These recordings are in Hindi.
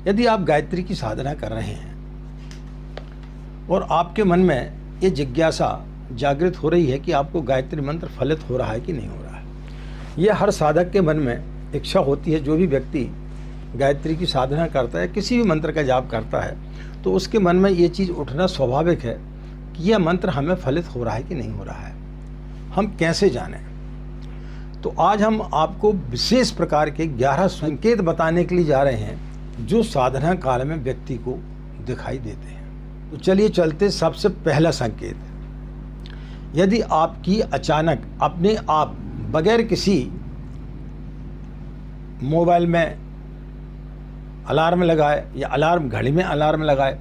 यदि आप गायत्री की साधना कर रहे हैं और आपके मन में ये जिज्ञासा जागृत हो रही है कि आपको गायत्री मंत्र फलित हो रहा है कि नहीं हो रहा है, यह हर साधक के मन में इच्छा होती है। जो भी व्यक्ति गायत्री की साधना करता है, किसी भी मंत्र का जाप करता है, तो उसके मन में ये चीज़ उठना स्वाभाविक है कि यह मंत्र हमें फलित हो रहा है कि नहीं हो रहा है। हम कैसे जानें? तो आज हम आपको विशेष प्रकार के 11 संकेत बताने के लिए जा रहे हैं जो साधना काल में व्यक्ति को दिखाई देते हैं। तो चलिए चलते। सबसे पहला संकेत, यदि आपकी अचानक अपने आप बगैर किसी मोबाइल में अलार्म लगाए या अलार्म घड़ी में अलार्म लगाए,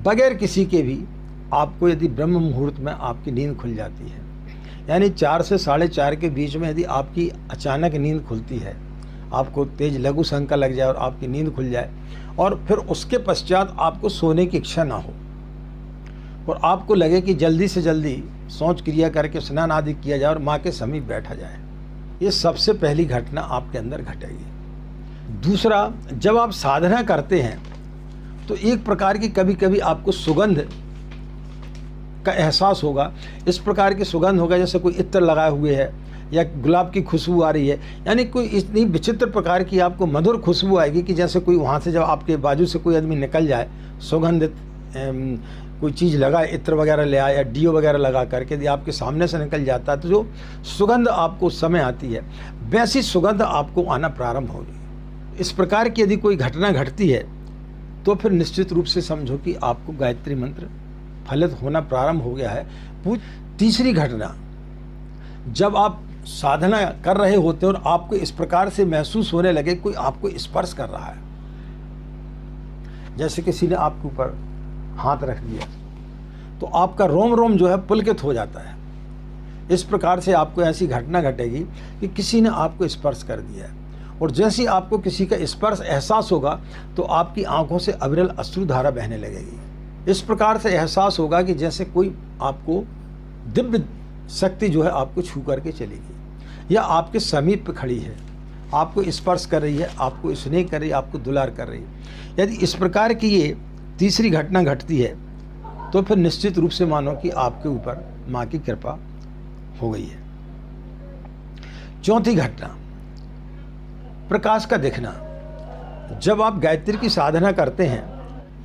बगैर किसी के भी आपको यदि ब्रह्म मुहूर्त में आपकी नींद खुल जाती है, यानी 4 से 4:30 के बीच में यदि आपकी अचानक नींद खुलती है, आपको तेज लघु शंका लग जाए और आपकी नींद खुल जाए और फिर उसके पश्चात आपको सोने की इच्छा ना हो और आपको लगे कि जल्दी से जल्दी शौच क्रिया करके स्नान आदि किया जाए और माँ के समीप बैठा जाए, ये सबसे पहली घटना आपके अंदर घटेगी। दूसरा, जब आप साधना करते हैं तो एक प्रकार की कभी कभी आपको सुगंध का एहसास होगा। इस प्रकार की सुगंध होगा जैसे कोई इत्र लगाए हुए है या गुलाब की खुशबू आ रही है, यानी कोई इतनी विचित्र प्रकार की आपको मधुर खुशबू आएगी कि जैसे कोई वहाँ से जब आपके बाजू से कोई आदमी निकल जाए, सुगंधित कोई चीज़ लगाए, इत्र वगैरह ले आए या डीओ वगैरह लगा करके यदि आपके सामने से निकल जाता है तो जो सुगंध आपको उस समय आती है, वैसी सुगंध आपको आना प्रारंभ होगी। इस प्रकार की यदि कोई घटना घटती है तो फिर निश्चित रूप से समझो कि आपको गायत्री मंत्र फलित होना प्रारंभ हो गया है। तीसरी घटना, जब आप साधना कर रहे होते हैं और आपको इस प्रकार से महसूस होने लगे कोई आपको स्पर्श कर रहा है, जैसे किसी ने आपके ऊपर हाथ रख दिया, तो आपका रोम रोम जो है पुलकित हो जाता है। इस प्रकार से आपको ऐसी घटना घटेगी कि किसी ने आपको स्पर्श कर दिया है और जैसे ही आपको किसी का स्पर्श एहसास होगा तो आपकी आंखों से अविरल अश्रुधारा बहने लगेगी। इस प्रकार से एहसास होगा कि जैसे कोई आपको दिव्य शक्ति जो है आपको छू करके चलेगी या आपके समीप खड़ी है, आपको स्पर्श कर रही है, आपको स्नेह कर रही है, आपको दुलार कर रही है। यदि इस प्रकार की ये तीसरी घटना घटती है तो फिर निश्चित रूप से मानो कि आपके ऊपर माँ की कृपा हो गई है। चौथी घटना, प्रकाश का दिखना। जब आप गायत्री की साधना करते हैं,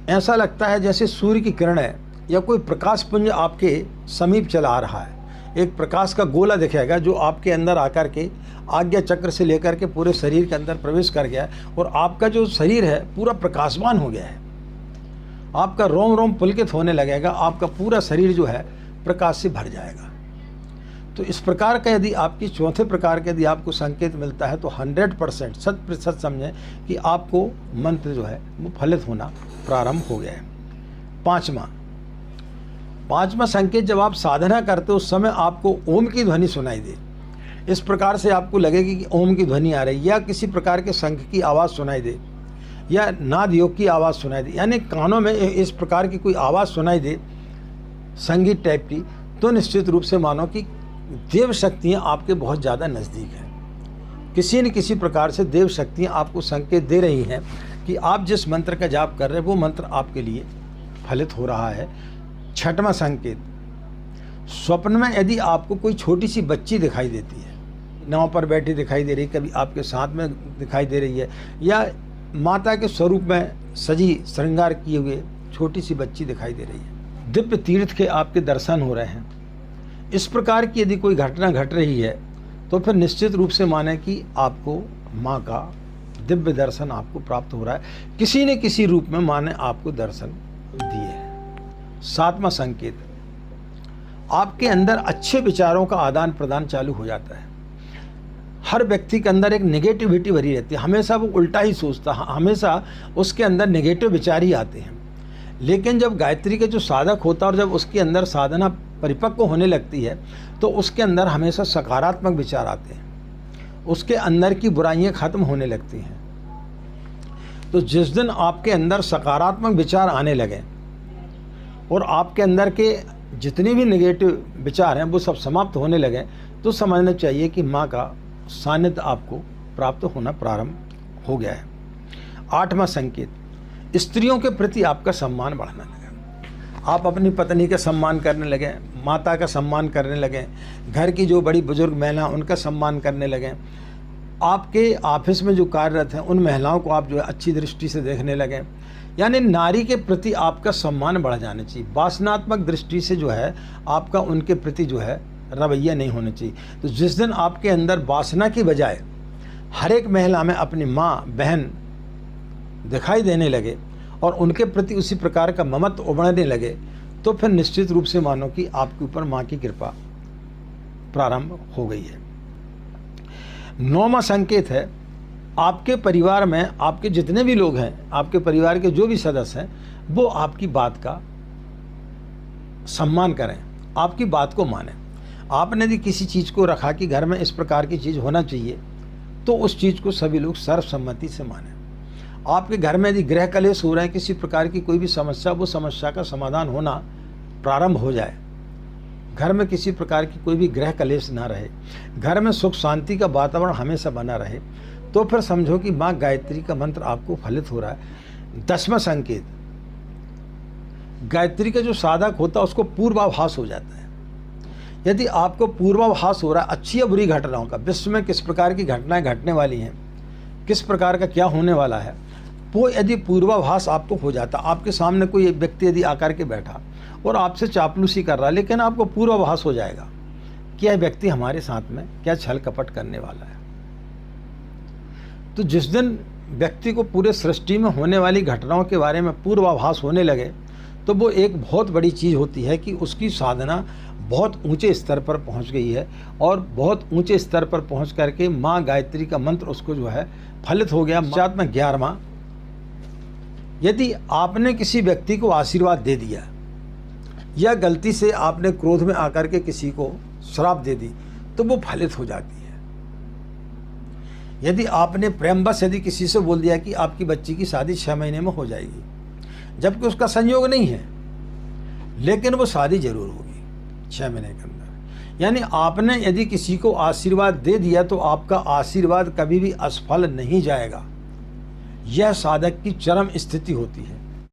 ऐसा लगता है जैसे सूर्य की किरणें या कोई प्रकाश पुंज आपके समीप चला आ रहा है। एक प्रकाश का गोला दिखेगा जो आपके अंदर आकर के आज्ञा चक्र से लेकर के पूरे शरीर के अंदर प्रवेश कर गया है और आपका जो शरीर है पूरा प्रकाशमान हो गया है। आपका रोम रोम पुलकित होने लगेगा, आपका पूरा शरीर जो है प्रकाश से भर जाएगा। तो इस प्रकार का यदि आपकी चौथे प्रकार का यदि आपको संकेत मिलता है तो 100% 100% समझें कि आपको मंत्र जो है वो फलित होना प्रारंभ हो गया है। पांचवा संकेत, जब आप साधना करते हो उस समय आपको ओम की ध्वनि सुनाई दे। इस प्रकार से आपको लगेगी कि ओम की ध्वनि आ रही है या किसी प्रकार के शंख की आवाज़ सुनाई दे या नाद योग की आवाज़ सुनाई दे, यानी कानों में इस प्रकार की कोई आवाज़ सुनाई दे संगीत टाइप की, तो निश्चित रूप से मानो कि देव शक्तियाँ आपके बहुत ज़्यादा नज़दीक हैं। किसी न किसी प्रकार से देव शक्तियाँ आपको संकेत दे रही हैं कि आप जिस मंत्र का जाप कर रहे हैं वो मंत्र आपके लिए फलित हो रहा है। छठवां संकेत, स्वप्न में यदि आपको कोई छोटी सी बच्ची दिखाई देती है, नाव पर बैठी दिखाई दे रही, कभी आपके साथ में दिखाई दे रही है या माता के स्वरूप में सजी श्रृंगार किए हुए छोटी सी बच्ची दिखाई दे रही है, दिव्य तीर्थ के आपके दर्शन हो रहे हैं, इस प्रकार की यदि कोई घटना घट रही है तो फिर निश्चित रूप से माने कि आपको माँ का दिव्य दर्शन आपको प्राप्त हो रहा है, किसी न किसी रूप में माँ ने आपको दर्शन दिए है। सातवां संकेत, आपके अंदर अच्छे विचारों का आदान प्रदान चालू हो जाता है। हर व्यक्ति के अंदर एक नेगेटिविटी भरी रहती है, हमेशा वो उल्टा ही सोचता है, हमेशा उसके अंदर नेगेटिव विचार ही आते हैं। लेकिन जब गायत्री के जो साधक होता है और जब उसके अंदर साधना परिपक्व होने लगती है तो उसके अंदर हमेशा सकारात्मक विचार आते हैं, उसके अंदर की बुराइयां खत्म होने लगती हैं। तो जिस दिन आपके अंदर सकारात्मक विचार आने लगे और आपके अंदर के जितने भी नेगेटिव विचार हैं वो सब समाप्त होने लगे, तो समझना चाहिए कि माँ का सानिध्य आपको प्राप्त होना प्रारंभ हो गया है। आठवां संकेत, स्त्रियों के प्रति आपका सम्मान बढ़ने लगे, आप अपनी पत्नी का सम्मान करने लगे, माता का सम्मान करने लगे, घर की जो बड़ी बुजुर्ग महिला उनका सम्मान करने लगे, आपके ऑफिस में जो कार्यरत हैं उन महिलाओं को आप जो है अच्छी दृष्टि से देखने लगे। यानी नारी के प्रति आपका सम्मान बढ़ जाना चाहिए। वासनात्मक दृष्टि से जो है आपका उनके प्रति जो है रवैया नहीं होना चाहिए। तो जिस दिन आपके अंदर वासना की बजाय हर एक महिला में अपनी माँ बहन दिखाई देने लगे और उनके प्रति उसी प्रकार का ममत्व उमड़ने लगे, तो फिर निश्चित रूप से मानो कि आपके ऊपर माँ की कृपा प्रारंभ हो गई है। 9वां संकेत है, आपके परिवार में आपके जितने भी लोग हैं, आपके परिवार के जो भी सदस्य हैं, वो आपकी बात का सम्मान करें, आपकी बात को मानें। आपने यदि किसी चीज़ को रखा कि घर में इस प्रकार की चीज़ होना चाहिए, तो उस चीज़ को सभी लोग सर्वसम्मति से मानें। आपके घर में यदि गृह कलेश हो रहे हैं, किसी प्रकार की कोई भी समस्या, वो समस्या का समाधान होना प्रारंभ हो जाए। घर में किसी प्रकार की कोई भी गृह कलेश ना रहे, घर में सुख शांति का वातावरण हमेशा बना रहे, तो फिर समझो कि माँ गायत्री का मंत्र आपको फलित हो रहा है। 10वां संकेत, गायत्री का जो साधक होता है उसको पूर्वाभास हो जाता है। यदि आपको पूर्वाभास हो रहा है अच्छी या बुरी घटनाओं का, विश्व में किस प्रकार की घटनाएं घटने वाली हैं, किस प्रकार का क्या होने वाला है, वो यदि पूर्वाभास आपको हो जाता, आपके सामने कोई व्यक्ति यदि आकर के बैठा और आपसे चापलूसी कर रहा है, लेकिन आपको पूर्वाभास हो जाएगा कि यह व्यक्ति हमारे साथ में क्या छल कपट करने वाला है। तो जिस दिन व्यक्ति को पूरे सृष्टि में होने वाली घटनाओं के बारे में पूर्वाभास होने लगे, तो वो एक बहुत बड़ी चीज़ होती है कि उसकी साधना बहुत ऊंचे स्तर पर पहुंच गई है और बहुत ऊंचे स्तर पर पहुंच करके माँ गायत्री का मंत्र उसको जो है फलित हो गया। साथ में 11वां, यदि आपने किसी व्यक्ति को आशीर्वाद दे दिया या गलती से आपने क्रोध में आकर के किसी को श्राप दे दी, तो वो फलित हो जाती है। यदि आपने प्रेमवश यदि किसी से बोल दिया कि आपकी बच्ची की शादी 6 महीने में हो जाएगी, जबकि उसका संयोग नहीं है, लेकिन वो शादी जरूर होगी 6 महीने के अंदर, यानी आपने यदि किसी को आशीर्वाद दे दिया तो आपका आशीर्वाद कभी भी असफल नहीं जाएगा। यह साधक की चरम स्थिति होती है।